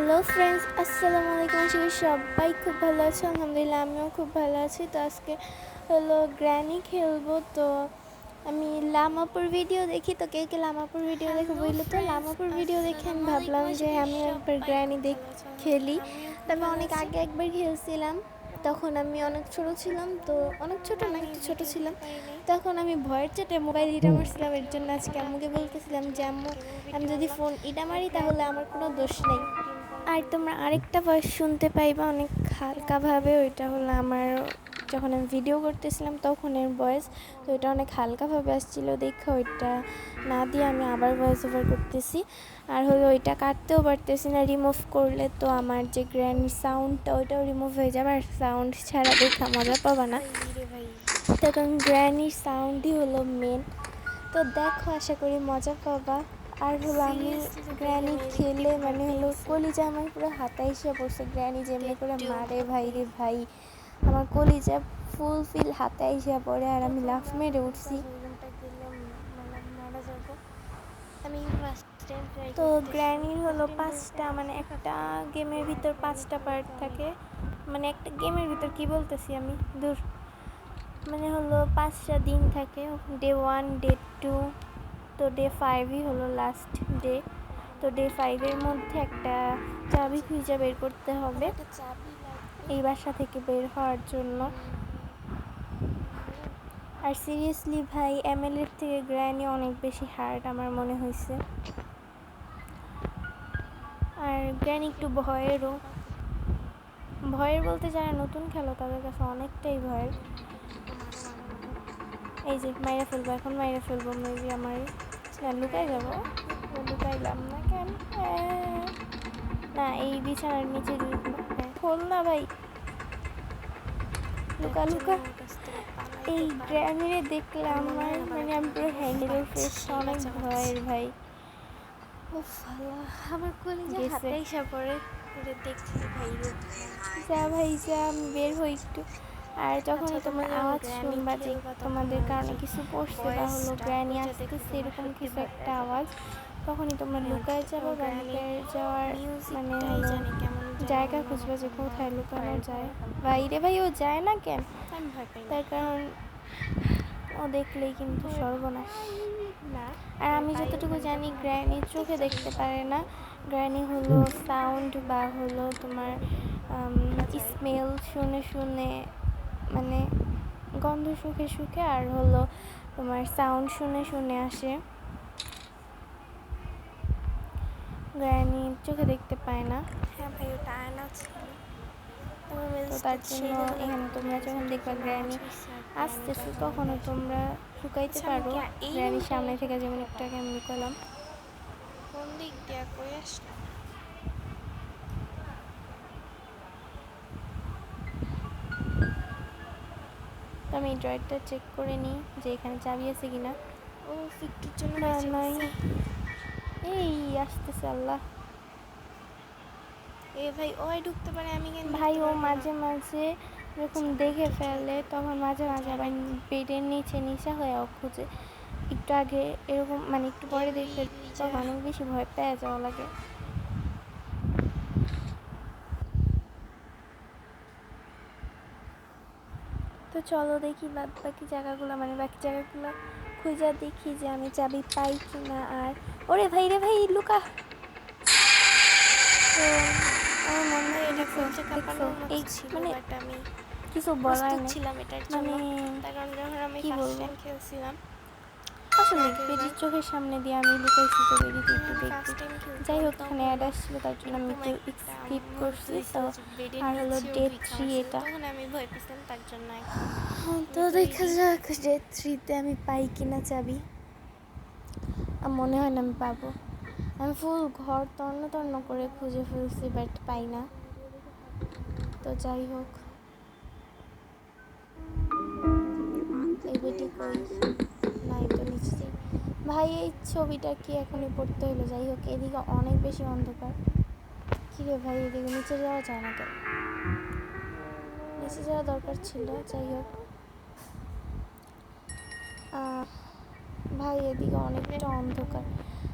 Hello friends, আসসালামু আলাইকুম। আশা করি সবাই খুব ভালো আছে। আলহামদুলিল্লাহ আমিও খুব ভালো আছি। তো আজকে হলো গ্র্যানি খেলবো। তো আমি লামাপুর ভিডিও দেখি, তো কে কে লামাপুর ভিডিও দেখে বললো। তো লামাপুর ভিডিও দেখে আমি ভাবলাম যে আমি একবার গ্র্যানি খেলি। তো আমি অনেক আগে একবার খেলছিলাম, তখন আমি অনেক ছোট ছিলাম। তো অনেক ছোট না, একটু ছোট ছিলাম। তখন আমি ভয়ের চোটে মোবাইল ইটা মারছিলাম। এর জন্য আজকে আম্মুকে বলতেছিলাম যে আম্মু, আমি যদি ফোন ইটা মারি তাহলে আমার কোনো দোষ নেই। আর তোমরা আরেকটা ভয়েস শুনতে পাইবা অনেক হালকাভাবে, ওইটা হলো আমার যখন আমি ভিডিও করতেছিলাম তখনের ভয়েস। তো এটা অনেক হালকাভাবে আসছিলো, দেখো ওইটা না দিয়ে আমি আবার ভয়েস ওভার করতেছি। আর হলো ওইটা কাটতেও পারতেছি না, রিমুভ করলে তো আমার যে গ্র্যান্ড সাউন্ডটা ওইটাও রিমুভ হয়ে যাবে, আর সাউন্ড ছাড়া দেখা মজা পাবা না। তখন গ্র্যানির সাউন্ডই হলো মেন। তো দেখো, আশা করি মজা পাবা। আর হলো আমি গ্র্যানি খেলে মানে হলো কলিজা আমার পুরো হাতায় এসে পড়ছে। গ্র্যানি যেমনি করে মারে ভাই রে ভাই, আমার কলিজা ফুল ফিল হাতায় এসে পড়ে, আর আমি লাফ মেরে উঠছি। তো গ্র্যানির হলো 5টা, মানে একটা গেমের ভিতর 5টা পার্ট থাকে। মানে একটা গেমের ভিতর কি বলতেছি আমি, দূর, মানে হলো 5টা দিন থাকে। ডে 1, ডে 2, তো ডে 5ই হলো লাস্ট ডে। তো ডে 5-এর মধ্যে একটা চাবি খুঁজে বের করতে হবে এই বাসা থেকে বের হওয়ার জন্য। আর সিরিয়াসলি ভাই, এমএলএর থেকে গ্র্যানি অনেক বেশি হার্ড আমার মনে হয়েছে। আর গ্র্যানি একটু ভয়ের বলতে যারা নতুন খেলো তাদের কাছে অনেকটাই ভয়ের। এই যে মাইরা ফেলবো, এখন মাইরা ফেলবো মেবি আমার। লুকাই যাবো, লুকাইলাম না কেন? না, এই বিছানার নিচে খোল না ভাই, লুকা লুকা। এই গ্র্যানিরে দেখলে আমার মানে আমি পুরো হ্যান্ডেলের ফেসটা অনেক ভয়ের ভাই। ও ফালা, আমার কলিজা হাতে এসে পড়ে দেখছি ভাই। যা ভাই যা, আমি বের হই একটু। আর যখনই তোমরা আওয়াজ শুনবা যে তোমাদের কারণে কিছু পড়ছে বা হলো গ্র্যানি আসতেছে এরকম কিছু একটা আওয়াজ, তখনই তোমরা লুকায় যাবো। বা লুকায় যাওয়ার মানে হলো জায়গা খুঁজবে যে কোথায় লুকানো যায়। বাইরে ভাই ও যায় না কেন? তার কারণ ও দেখলেই কিন্তু সর্বনাশ। আর আমি যতটুকু জানি গ্র্যানি চোখে দেখতে পারে না, গ্র্যানি হলো সাউন্ড বা হলো তোমার স্মেল শুনে শুনে, মানে গন্ধ শুকে শুকে আর হলো তোমার সাউন্ড শুনে শুনে আসে। গ্র্যানি চোখে দেখতে পায় না। হ্যাঁ ভাই, ওটা আয়না ছিল। তো তার জন্য এখানে তোমরা যখন দেখবা গ্র্যানি আসতেছে তখনও তোমরা লুকাইতে পারো। গ্র্যানির সামনে থেকে যেমন একটু আগে আমি লুকালাম। কোন দিক দিয়ে কই আসলাম? তো আমি এই ড্রয়ারটা চেক করে নিই যে এখানে চাবি আছে কিনা। ও একটুর জন্য নাই। এই আসতেছে আল্লাহ। এ ভাই ওই ঢুকতে পারে, আমি কেন ভাই? ও মাঝে মাঝে যখন দেখে ফেলে তখন মাঝে মাঝে আবার বেডের নিচে হয়ে ও খুঁজে। একটু আগে এরকম, মানে একটু পরে দেখে তখন অনেক বেশি ভয় পেয়ে যাওয়া লাগে। তো চলো দেখি বাকি জায়গাগুলো, মানে বাকি জায়গাগুলো খুঁজে দেখি যে আমি চাবি পাই কিনা। আর ওরে ভাই রে ভাই, লুকা। তো আমার মনে হয় দেখছো এই মানে আমি কিছু বলার নেই, মানে কি বলবো, আসলে বেরির চোখের সামনে দিয়ে আমি লুকাইছি তো বেরিতে একটু দেখতে। যাই হোক, এখানে অ্যাড আসছিল তার জন্য আমি একটু স্কিপ করছি। তো আর হলো ডে 3 এটা। তো দেখা যাক ডে 3-তে আমি পাই কিনা চাবি। মনে হয় না আমি পাবো। আমি ফুল ঘর তন্ন করে খুঁজে ফেলছি, বাট পাই না। তো যাই হোক, এই বেটি কই? নাই তো নিচে। ভাই এই ছবিটা কি এখনই পড়তে হলো? যাই হোক, এদিকে অনেক বেশি অন্ধকার। কিরে ভাই, এদিকে নিচে যাওয়া যায় না কেন? নিচে যাওয়া দরকার ছিল। যাই হোক, ভাই এদিকে অনেকটা অন্ধকার।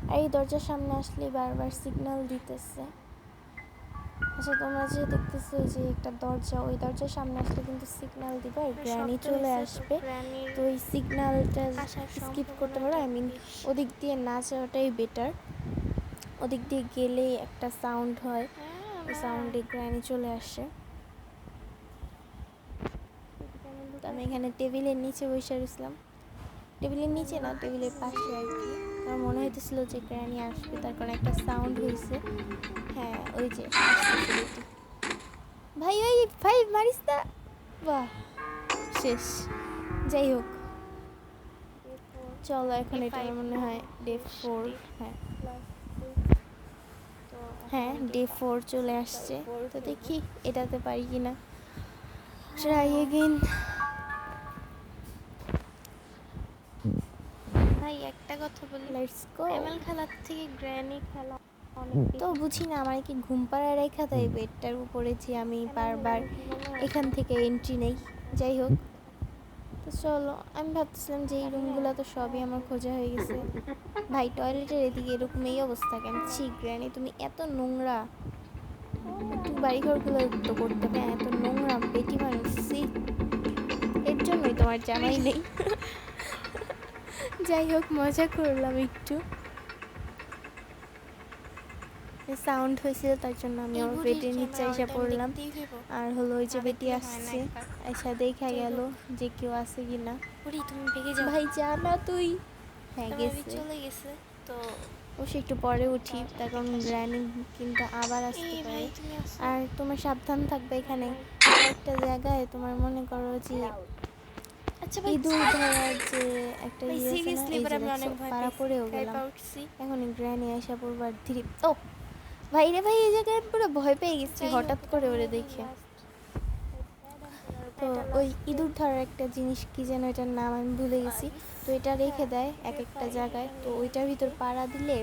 আর এই দরজার সামনে আসলে বারবার সিগন্যাল দিতেছে। আচ্ছা তোমরা যে দেখতেছো যে একটা দরজা, ওই দরজার সামনে আসলে কিন্তু সিগন্যাল দিবে আর গ্র্যানি চলে আসবে। তো ওই সিগন্যালটা স্কিপ করতে পারো, আই মিন ওদিক দিয়ে না যাওয়াটাই বেটার। ওদিক দিয়ে গেলেই একটা সাউন্ড হয়, ওই সাউন্ডে গ্র্যানি চলে আসে। তো আমি এখানে টেবিলের নিচে বসে রয়েছিলাম, টেবিলের নিচে না টেবিলের পাশে আর কি। আমার মনে হইতেছিল যে গ্র্যানি আসবে, তার কারণে একটা সাউন্ড হয়েছে। হ্যাঁ ওই যে আসতেছে বেটি। ভাই ওই ভাই মারিস না, বাহ শেষ। যাই হোক চলো এখন এটা আমার মনে হয় ডে 4। হ্যাঁ হ্যাঁ ডে 4 চলে আসছে। তো দেখি এটাতে পারি কিনা, ট্রাই এগেইন। ভাই একটা কথা বলি, লেটস গো। এমএল খেলার থেকে গ্র্যানি খেলা তো বুঝি না আমার কি ঘুম পাড়ায় রেখা দেয় বেডটার উপরে যে আমি বারবার এখান থেকে এন্ট্রি নেই। যাই হোক তো চলো, আমি ভাবতেছিলাম যে এই রুমগুলো তো সবই আমার খোঁজা হয়ে গেছে। ভাই টয়লেটের এদিকে এরকম এই অবস্থা কেন? ছি গ্র্যানি তুমি এত নোংরা, তুই বাড়িঘরগুলো তো করতে পারে, এত নোংরা বেটি মানুষ। ছি, এর জন্যই তোমার জামাই নেই। যাই হোক মজা করলাম একটু, সাউন্ড হয়েছিল তার জন্য আমি আমার বেটির নিচে এসে পড়লাম। আর হলো ওই যে বেটি আসছে, এসে দেখা গেল যে কেউ আছে কিনা। তুমি ভেগে যাও ভাই যা না তুই। হ্যাঁ গেছে, চলে গেছে। তো অবশ্যই একটু পরে উঠি, তার কারণ গ্র্যানি কিন্তু আবার আসতে পারে। আর তোমার সাবধান থাকবে এখানে একটা জায়গায়, তোমার মনে করো যে আচ্ছা ভাই ইঁদুর ধরার যে একটা ইয়ে আছে না, এই যে আমি অনেক ভয় পাড়া পেয়েছি, পড়েও গায়ে গেলাম। পা উঠছি। এখন গ্র্যানি এসে পড়বার ধীরে। ও ভাই রে ভাই, এই জায়গায় পুরো ভয় পেয়ে গেছি হঠাৎ করে ওরে দেখে। তো ওই ইঁদুর ধরার একটা জিনিস কি যেন, এটার নাম আমি ভুলে গেছি। তো এটা রেখে দেয় এক একটা জায়গায়, তো ওইটার ভিতর পাড়া দিলে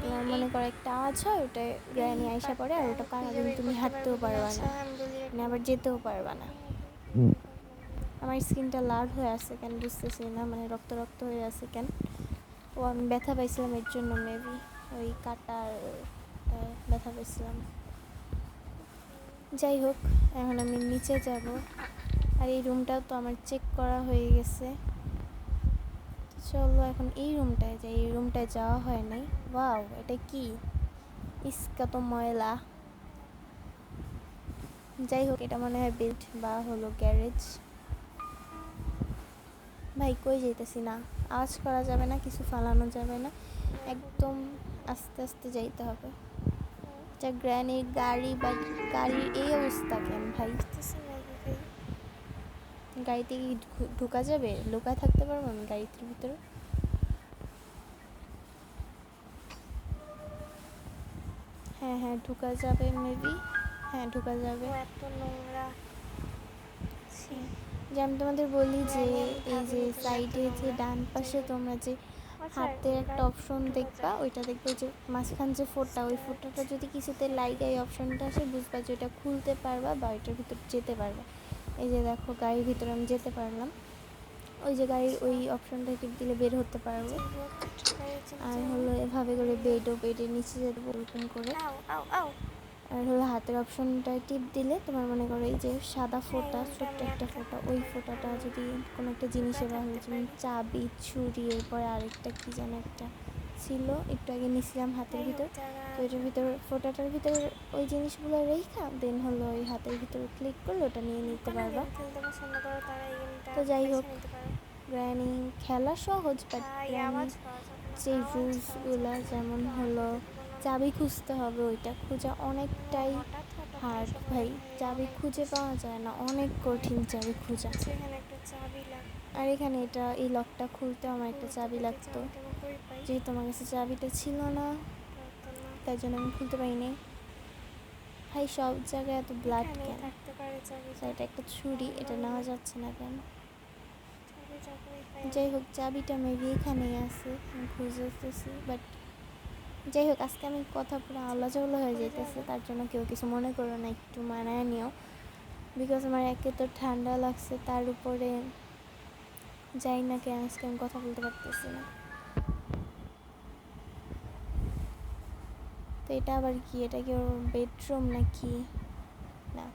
তোমার মনে করো একটা আওয়াজ হয়, ওটা গ্র্যানি আইসা পড়ে আর ওটা পাড়া দিলে তুমি হাঁটতেও পারবা না, মানে আবার যেতেও পারবা না। আমার স্কিনটা লাল হয়ে আছে কেন বুঝতেছি না, মানে রক্ত রক্ত হয়ে আছে কেন। ও আমি ব্যথা পাইছিলাম এর জন্য, মেবি ওই কাটার ব্যথা পাইছিলাম। যাই হোক এখন আমি নিচে যাব, আর এই রুমটাও তো আমার চেক করা হয়ে গেছে। চলো এখন এই রুমটায় যাই, এই রুমটায় যাওয়া হয় নাই। ওয়াও এটা কি, ইস্কা তো ময়লা। যাই হোক এটা মনে হয় বিল্ড বা হলো গ্যারেজ। ভাই কই যাইতেছি না, আওয়াজ করা যাবে না, কিছু ফালানো যাবে না, একদম আস্তে আস্তে যাইতে হবে। যা গ্র্যানির গাড়ি বা গাড়ির এই অবস্থা কেন ভাই? গাড়িতে কি ঢোকা যাবে? লুকায় থাকতে পারবো আমি গাড়ির ভিতরে? হ্যাঁ হ্যাঁ ঢোকা যাবে মেবি, হ্যাঁ ঢোকা যাবে। এত নোংরা। যে আমি তোমাদের বলি যে এই যে সাইডে যে ডান পাশে তোমরা যে হাতের একটা অপশন দেখবা, ওইটা দেখবে যে মাঝখান যে ফোঁটা, ওই ফোঁটাটা যদি কিছুতে লাইক এই অপশনটা আসে, বুঝবা যে ওইটা খুলতে পারবা বা ওইটার ভিতর যেতে পারবা। এই যে দেখো গাড়ির ভিতরে আমি যেতে পারলাম, ওই যে গাড়ির ওই অপশনটা টিপ দিলে বের হতে পারবো। আর হলো এভাবে করে বেডের নিচে যেতে এরকম করে। আর হলো হাতের অপশনটা টিপ দিলে তোমার মনে করো এই যে সাদা ফোঁটা, ছোট্ট একটা ফোঁটা, ওই ফোঁটাটা যদি কোনো একটা জিনিসে ব্যবহার, যেমন চাবি, ছুরি, এরপরে আরেকটা কি যেন একটা ছিল একটু আগে নিয়েছিলাম হাতের ভিতর, তো এটার ভিতর ফোঁটাটার ভিতর ওই জিনিসগুলো রেখা দেন হলো ওই হাতের ভিতর ক্লিক করলে ওটা নিয়ে নিতে পারবা। তো যাই হোক গ্র্যানি খেলা সহজ, বাট গ্র্যানি যে রুলসগুলো যেমন হলো চাবি খুঁজতে হবে, ওইটা খোঁজা অনেকটাই হার্ড ভাই, চাবি খুঁজে পাওয়া যায় না, অনেক কঠিন চাবি খোঁজা। আর এখানে এটা এই লকটা খুলতে আমার একটা চাবি লাগতো, যেহেতু আমার কাছে চাবিটা ছিল না তাই জন্য আমি খুলতে পারিনি। ভাই সব জায়গায় এত ব্লাড কেন? এটা একটা ছুরি, এটা নেওয়া যাচ্ছে না কেন? যাই হোক চাবিটা মেবি এখানেই আছে, আমি খুঁজতেছি। বাট যাই হোক আজকে আমি কথা পুরো আওলাজওলা হয়ে যাইতেছে, তার জন্য কেউ কিছু মনে করো না, একটু মানায় নিও। বিকজ আমার একে তো ঠান্ডা লাগছে, তার উপরে যাই না কেন আজকে আমি কথা বলতে পারতেছি না। তো এটা আবার কি, এটা কি ওর বেডরুম নাকি? না,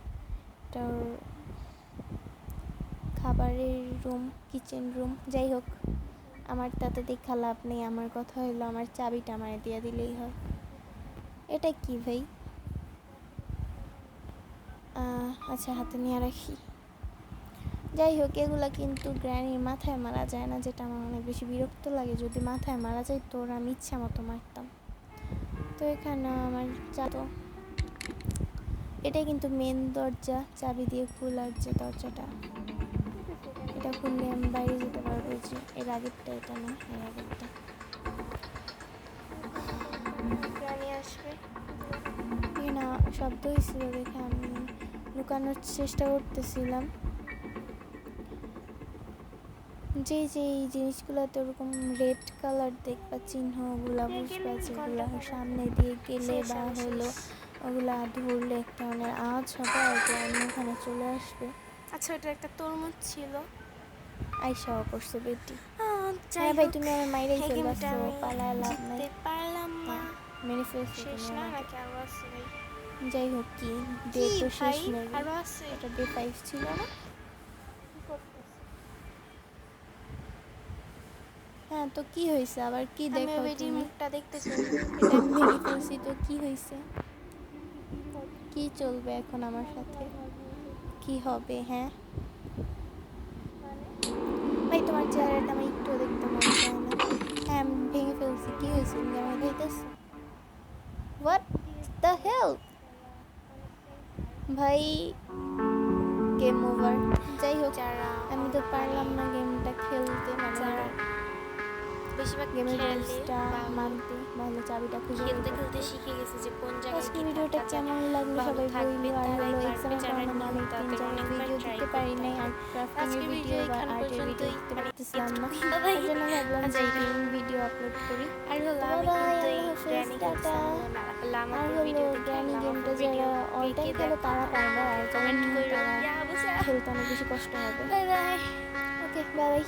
এটা ওর খাবারের রুম, কিচেন রুম। যাই হোক, আমার তাতে দেখা লাভ নেই। আমার কথা হলো আমার চাবিটা আমার দিয়ে দিলেই হয়। এটা কি ভাই? আচ্ছা, হাতে নিয়ে রাখি। যাই হোক, এগুলা কিন্তু গ্র্যানির মাথায় মারা যায় না, যেটা আমার অনেক বেশি বিরক্ত লাগে। যদি মাথায় মারা যায় তোর আমি ইচ্ছা মতো মারতাম। তো এখানে আমার তো এটাই কিন্তু মেন দরজা, চাবি দিয়ে খোলার যে দরজাটা, এটা খুললে আমি বাইরে যেতে পারবো। যে এর আগেরটা, এটা না, এর আগেরটা। গ্রানি আসবে। না, শব্দ হয়েছিল দেখে আমি লুকানোর চেষ্টা করতেছিলাম। যে এই জিনিসগুলোতে ওরকম রেড কালার দেখবা, চিহ্নগুলা বুঝবা, যেগুলো সামনে দিয়ে গেলে বা হলো ওগুলা ধরলে এক ধরনের আওয়াজ হবে আর গ্রানি ওখানে চলে আসবে। আচ্ছা, ওটা একটা তরমুজ ছিল। আইসাও করছে বেটি। যাই হ্যাঁ ভাই, হোক, তুমি আমার মাইরাই এই ফেলবা, গেমটা তো আমি পালায় লাভ নাই। জিততে পারলাম না। মেরে ফেলছো শেষ তুমি না আমাকে। নাকি আরো আছে ভাই? যাই হোক, কি ডে কি তো শেষ ভাই, মেবি। আরো আছে? এটা ডে 5 ছিল না? হ্যাঁ, তো কি হয়েছে আবার? কি আমি দেখো বেটির তুমি? মুখটা দেখতে চাই। এটা আমি ভেঙে ফেলছি, তো কি হয়েছে? কি চলবে এখন আমার সাথে? কি হবে? হ্যাঁ ভাই, তোমার চেহারাটা আমার একটু দেখতে মন চায় না। হ্যাঁ, আমি ভেঙে ফেলছি। কি হয়েছে? তুমি আমাকে দেখতেছো? হোয়াট দ্য হেল ভাই, গেম ওভার। যাই হোক, যারা আমি তো পারলাম না গেমটা খেলতে, মানে যারা বেশিরভাগ গেমের খেলে রুলসটা বা মানতে, ভালো চাবিটা খুঁজে বের খেলতে খেলতে করতে। শিখে গেছে যে কোন জায়গায় আজকে কি ভিডিওটা থাকা যায় কেমন লাগলো বা সবাই থাকবে, বললো। আর তারাই হলো পারবে। এক্সামের যারা কারণে আমি নিউ অনেক দিন তাদের যাবত অনেকবার ভিডিও ট্রাই দিতে পারি করতে নাই, আর হবে। ক্রাফটিংয়ের আজকের ভিডিও ভিডিও বা এখান আর্টের ভিডিও পর্যন্তই, দিতে মানে পারতেছিলাম না। এতটুকুই। তার জন্য ভাবলাম যে যাই হোক, গেমিং ভিডিও আপলোড করি। আর হলো তো আমি বাই, কিন্তু এই আল্লাহ হাফেজ, গ্র্যানি টাটা। খেলছিলাম আর লামাপুর হলো ভিডিও দেখে। গ্র্যানি লামাপুর গেমটা ভিডিও যারা অল কে টাইম কে খেলো দেখো তারা পারবা, আর যারা কমেন্ট নিউ করো। তারা ইয়া বুঝা। খেলতে অনেক বেশি কষ্ট হবে। Bye bye. Okay, bye by.